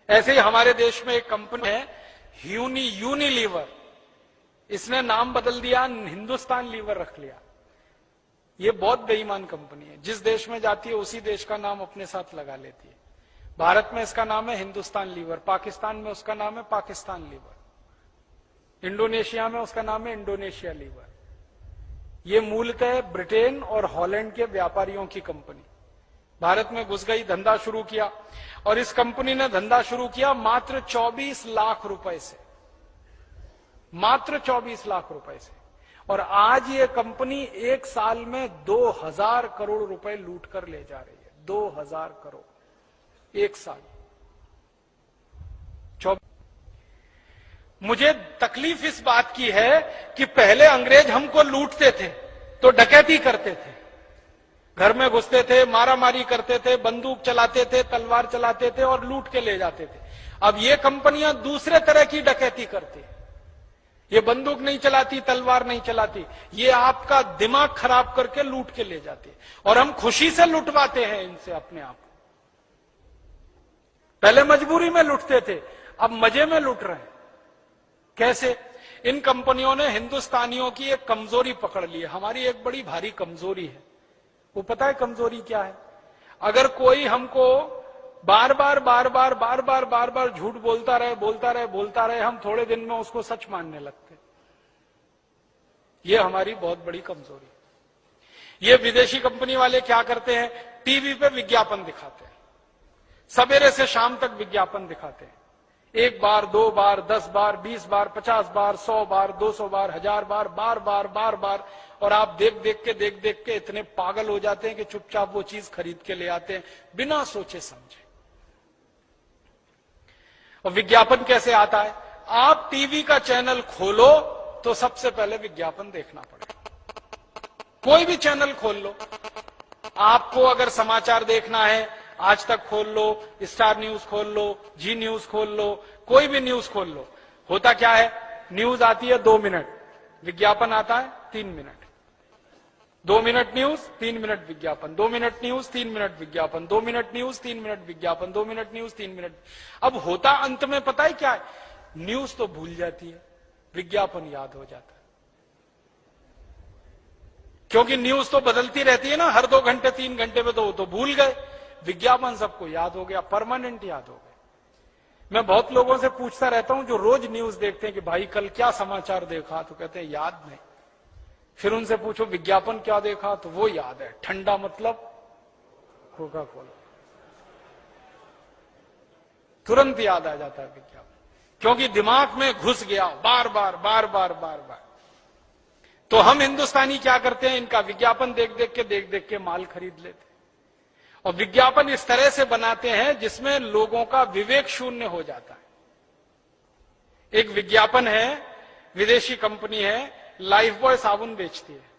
ऐसे ही हमारे देश में एक कंपनी है यूनिलीवर, इसने नाम बदल दिया, हिंदुस्तान लीवर रख लिया। ये बहुत बेईमान कंपनी है, जिस देश में जाती है उसी देश का नाम अपने साथ लगा लेती है। भारत में इसका नाम है हिंदुस्तान लीवर, पाकिस्तान में उसका नाम है पाकिस्तान लीवर, इंडोनेशिया में उसका नाम है इंडोनेशिया लीवर। ये मूलतः ब्रिटेन और हॉलैंड के व्यापारियों की कंपनी भारत में घुस गई, धंधा शुरू किया, और इस कंपनी ने धंधा शुरू किया मात्र 24 लाख रुपए से, मात्र 24 लाख रुपए से। और आज ये कंपनी एक साल में 2000 करोड़ रुपए लूट कर ले जा रही है। 2000 करोड़ एक साल। मुझे तकलीफ इस बात की है कि पहले अंग्रेज हमको लूटते थे तो डकैती करते थे, घर में घुसते थे, मारामारी करते थे, बंदूक चलाते थे, तलवार चलाते थे और लूट के ले जाते थे। अब ये कंपनियां दूसरे तरह की डकैती करती है। ये बंदूक नहीं चलाती, तलवार नहीं चलाती, ये आपका दिमाग खराब करके लूट के ले जाती है, और हम खुशी से लुटवाते हैं इनसे अपने आप। पहले मजबूरी में लुटते थे, अब मजे में लुट रहे हैं। कैसे? इन कंपनियों ने हिंदुस्तानियों की एक कमजोरी पकड़ ली है। हमारी एक बड़ी भारी कमजोरी है, वो पता है कमजोरी क्या है? अगर कोई हमको बार बार झूठ बोलता रहे, हम थोड़े दिन में उसको सच मानने लगते। ये हमारी बहुत बड़ी कमजोरी है। ये विदेशी कंपनी वाले क्या करते हैं? टीवी पे विज्ञापन दिखाते हैं, सवेरे से शाम तक विज्ञापन दिखाते हैं। 1 बार, 2 बार, 10 बार, 20 बार, 50 बार, 100 बार, 200 बार, 1000 बार, बार, और आप देख देख के इतने पागल हो जाते हैं कि चुपचाप वो चीज खरीद के ले आते हैं बिना सोचे समझे। और विज्ञापन कैसे आता है? आप टीवी का चैनल खोलो तो सबसे पहले विज्ञापन देखना पड़ेगा। कोई भी चैनल खोल लो, आपको अगर समाचार देखना है, आज तक खोल लो, स्टार न्यूज खोल लो, जी न्यूज खोल लो, कोई भी न्यूज खोल लो, होता क्या है? न्यूज आती है 2 मिनट, विज्ञापन आता है 3 मिनट। 2 मिनट न्यूज, 3 मिनट विज्ञापन, 2 मिनट न्यूज, 3 मिनट विज्ञापन, 2 मिनट न्यूज, 3 मिनट विज्ञापन, 2 मिनट न्यूज, 3 मिनट। अब होता अंत में पता है क्या है? न्यूज तो भूल जाती है, विज्ञापन याद हो जाता है। क्योंकि न्यूज तो बदलती रहती है ना, हर 2 घंटे 3 घंटे में, तो भूल गए। विज्ञापन सबको याद हो गया, परमानेंट याद हो गया। मैं बहुत लोगों से पूछता रहता हूं जो रोज न्यूज देखते हैं कि भाई कल क्या समाचार देखा, तो कहते हैं याद नहीं। फिर उनसे पूछो विज्ञापन क्या देखा, तो वो याद है, ठंडा मतलब कोका कोला, तुरंत याद आ जाता है विज्ञापन, क्योंकि दिमाग में घुस गया बार बार। तो हम हिंदुस्तानी क्या करते हैं? इनका विज्ञापन देख देख के माल खरीद लेते हैं। और विज्ञापन इस तरह से बनाते हैं जिसमें लोगों का विवेक शून्य हो जाता है। एक विज्ञापन है, विदेशी कंपनी है, लाइफ बॉय साबुन बेचती है।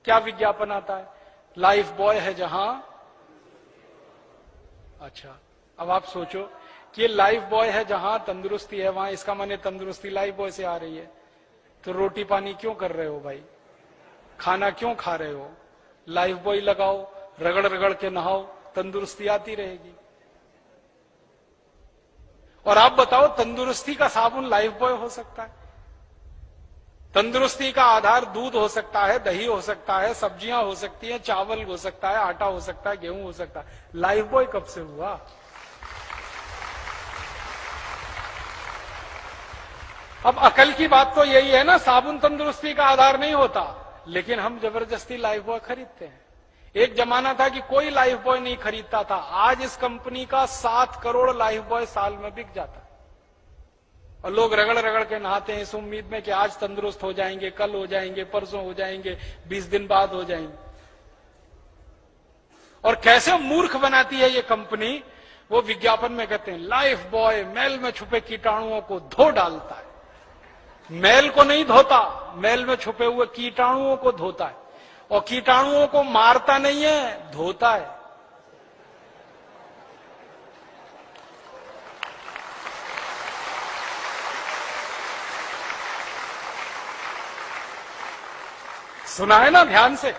क्या विज्ञापन आता है? लाइफ बॉय है जहां। अच्छा, अब आप सोचो कि लाइफ बॉय है जहां तंदुरुस्ती है वहां, इसका माने तंदुरुस्ती लाइफ बॉय से आ रही है। तो रोटी पानी क्यों कर रहे हो भाई? खाना क्यों खा रहे हो? लाइफ बॉय लगाओ, रगड़ रगड़ के नहाओ, तंदुरुस्ती आती रहेगी। और आप बताओ, तंदुरुस्ती का साबुन लाइफ बॉय हो सकता है? तंदुरुस्ती का आधार दूध हो सकता है, दही हो सकता है, सब्जियां हो सकती हैं, चावल हो सकता है, आटा हो सकता है, गेहूं हो सकता है। लाइफ बॉय कब से हुआ? अब अकल की बात तो यही है ना, साबुन तंदुरुस्ती का आधार नहीं होता, लेकिन हम जबरदस्ती लाइफ बॉय खरीदते हैं। एक जमाना था कि कोई लाइफ बॉय नहीं खरीदता था, आज इस कंपनी का 7 करोड़ लाइफ बॉय साल में बिक जाता है। और लोग रगड़ रगड़ के नहाते हैं इस उम्मीद में कि आज तंदुरुस्त हो जाएंगे, कल हो जाएंगे, परसों हो जाएंगे, 20 दिन बाद हो जाएंगे। और कैसे मूर्ख बनाती है ये कंपनी, वो विज्ञापन में कहते हैं लाइफ बॉय मैल में छुपे कीटाणुओं को धो डालता है। मैल को नहीं धोता, मैल में छुपे हुए कीटाणुओं को धोता है। और कीटाणुओं को मारता नहीं है, धोता है। सुना है ना ध्यान से?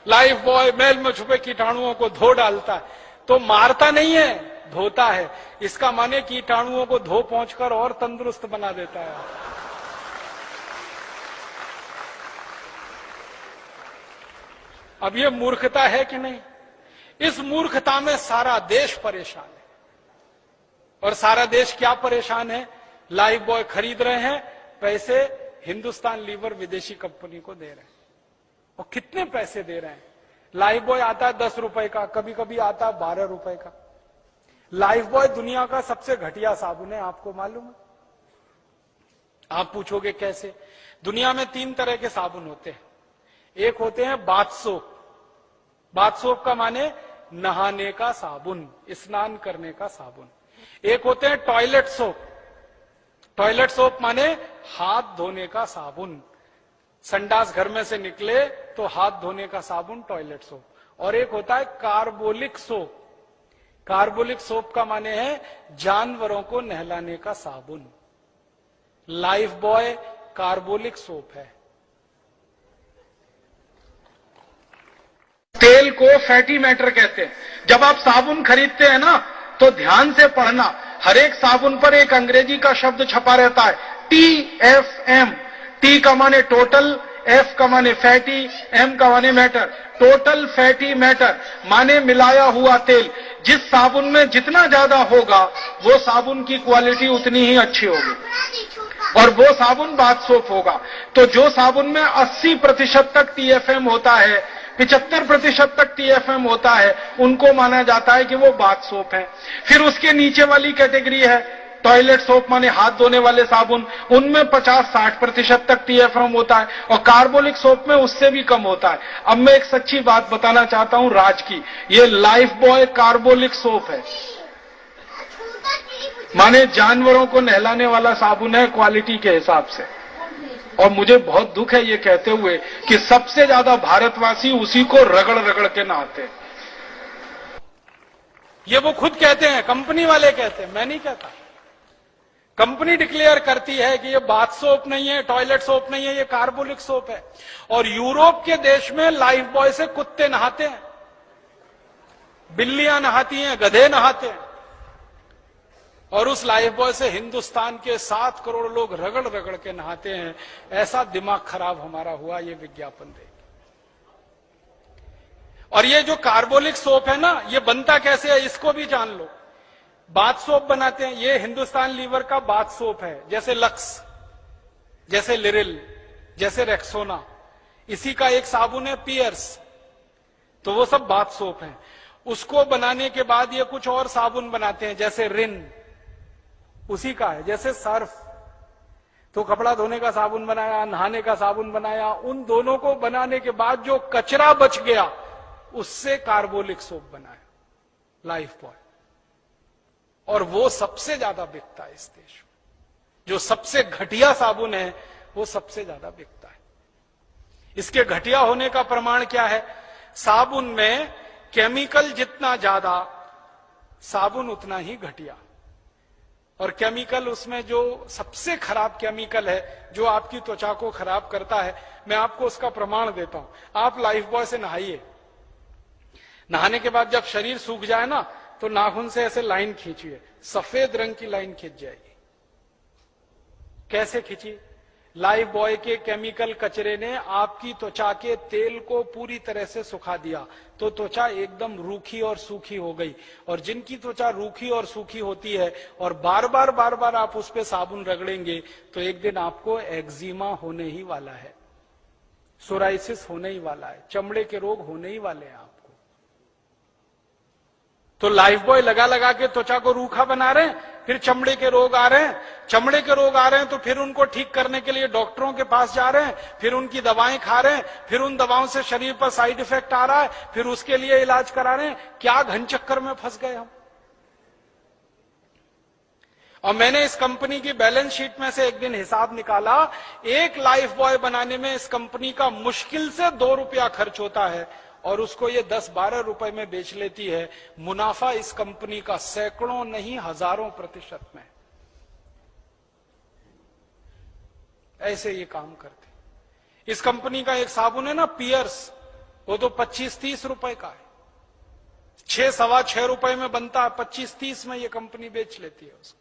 लाइफ बॉय मैल में छुपे कीटाणुओं को धो डालता है, तो मारता नहीं है, धोता है। इसका माने कीटाणुओं को धो पहुंचकर और तंदुरुस्त बना देता है। अब ये मूर्खता है कि नहीं? इस मूर्खता में सारा देश परेशान है। और सारा देश क्या परेशान है? लाइफ बॉय खरीद रहे हैं, पैसे हिंदुस्तान लीवर विदेशी कंपनी को दे रहे हैं। और कितने पैसे दे रहे हैं? लाइफ बॉय आता है 10 रुपए का, कभी कभी आता है 12 रुपए का। लाइफ बॉय दुनिया का सबसे घटिया साबुन है, आपको मालूम है? आप पूछोगे कैसे? दुनिया में 3 तरह के साबुन होते हैं। एक होते हैं बाथ सोप। बाथ सोप का माने नहाने का साबुन, स्नान करने का साबुन। एक होते हैं टॉयलेट सोप। टॉयलेट सोप माने हाथ धोने का साबुन। संडास घर में से निकले तो हाथ धोने का साबुन टॉयलेट सोप। और एक होता है कार्बोलिक सोप। कार्बोलिक सोप का माने है जानवरों को नहलाने का साबुन। लाइफ बॉय कार्बोलिक सोप है। तेल को फैटी मैटर कहते हैं। जब आप साबुन खरीदते हैं ना तो ध्यान से पढ़ना, हर एक साबुन पर एक अंग्रेजी का शब्द छपा रहता है, TFM। T का माने टोटल, F का माने फैटी, M का माने मैटर। टोटल फैटी मैटर माने मिलाया हुआ तेल। जिस साबुन में जितना ज्यादा होगा वो साबुन की क्वालिटी उतनी ही अच्छी होगी और वो साबुन बाथ सोप होगा। तो जो साबुन में 80% तक TFM होता है, 75% तक TFM होता है, उनको माना जाता है कि वो बाथ सोप है। फिर उसके नीचे वाली कैटेगरी है टॉयलेट सोप माने हाथ धोने वाले साबुन, उनमें 50-60% तक TFM होता है और कार्बोलिक सोप में उससे भी कम होता है। अब मैं एक सच्ची बात बताना चाहता हूं राज की, ये लाइफ बॉय कार्बोलिक सोप है, माने जानवरों को नहलाने वाला साबुन है क्वालिटी के हिसाब से। और मुझे बहुत दुख है ये कहते हुए कि सबसे ज्यादा भारतवासी उसी को रगड़ रगड़ के नहाते हैं। ये वो खुद कहते हैं, कंपनी वाले कहते हैं, मैं नहीं कहता। कंपनी डिक्लेयर करती है कि ये बाथ सोप नहीं है, टॉयलेट सोप नहीं है, ये कार्बोलिक सोप है। और यूरोप के देश में लाइफ बॉय से कुत्ते नहाते हैं, बिल्लियां नहाती हैं, गधे नहाते हैं। और उस लाइफ बॉय से हिंदुस्तान के 7 करोड़ लोग रगड़ रगड़ के नहाते हैं। ऐसा दिमाग खराब हमारा हुआ ये विज्ञापन देख। और ये जो कार्बोलिक सोप है ना, ये बनता कैसे है इसको भी जान लो। बाथ सोप बनाते हैं, ये हिंदुस्तान लीवर का बाथ सोप है, जैसे लक्स, जैसे लिरिल, जैसे रेक्सोना। इसी का एक साबुन है पियर्स, तो वो सब बाथ सोप है। उसको बनाने के बाद ये कुछ और साबुन बनाते हैं, जैसे रिन, उसी का है, जैसे सर्फ। तो कपड़ा धोने का साबुन बनाया, नहाने का साबुन बनाया, उन दोनों को बनाने के बाद जो कचरा बच गया उससे कार्बोलिक सोप बनाया लाइफ बॉय। और वो सबसे ज्यादा बिकता है इस देश में। जो सबसे घटिया साबुन है वो सबसे ज्यादा बिकता है। इसके घटिया होने का प्रमाण क्या है? साबुन में केमिकल जितना ज्यादा, साबुन उतना ही घटिया। और केमिकल, उसमें जो सबसे खराब केमिकल है जो आपकी त्वचा को खराब करता है, मैं आपको उसका प्रमाण देता हूं। आप लाइफ बॉय से नहाइए, नहाने के बाद जब शरीर सूख जाए ना तो नाखून से ऐसे लाइन खींचिए, सफेद रंग की लाइन खींच जाएगी। कैसे खींची? लाइफ बॉय के केमिकल कचरे ने आपकी त्वचा के तेल को पूरी तरह से सुखा दिया, तो त्वचा एकदम रूखी और सूखी हो गई। और जिनकी त्वचा रूखी और सूखी होती है और बार बार आप उस पर साबुन रगड़ेंगे तो एक दिन आपको एक्जिमा होने ही वाला है, सोराइसिस होने ही वाला है, चमड़े के रोग होने ही वाले हैं आपको। तो लाइफ बॉय लगा लगा के त्वचा को रूखा बना रहे हैं, फिर चमड़े के रोग आ रहे हैं। चमड़े के रोग आ रहे हैं तो फिर उनको ठीक करने के लिए डॉक्टरों के पास जा रहे हैं, फिर उनकी दवाएं खा रहे हैं, फिर उन दवाओं से शरीर पर साइड इफेक्ट आ रहा है, फिर उसके लिए इलाज करा रहे हैं। क्या घन चक्कर में फंस गए हम। और मैंने इस कंपनी की बैलेंस शीट में से एक दिन हिसाब निकाला, एक लाइफ बॉय बनाने में इस कंपनी का मुश्किल से 2 रुपया खर्च होता है और उसको ये 10-12 रुपए में बेच लेती है। मुनाफा इस कंपनी का सैकड़ों नहीं हजारों % में। ऐसे ये काम करते। इस कंपनी का एक साबुन है ना पियर्स, वो तो 25-30 रुपए का है। 6-6.25 में बनता है, 25-30 में ये कंपनी बेच लेती है उसको।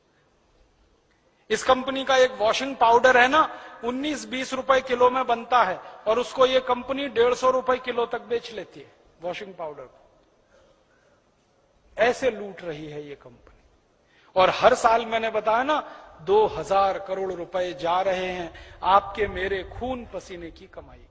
इस कंपनी का एक वॉशिंग पाउडर है ना, 19-20 रुपए किलो में बनता है, और उसको ये कंपनी 150 रुपए किलो तक बेच लेती है वॉशिंग पाउडर को। ऐसे लूट रही है ये कंपनी। और हर साल मैंने बताया ना, 2000 करोड़ रुपए जा रहे हैं आपके मेरे खून पसीने की कमाई।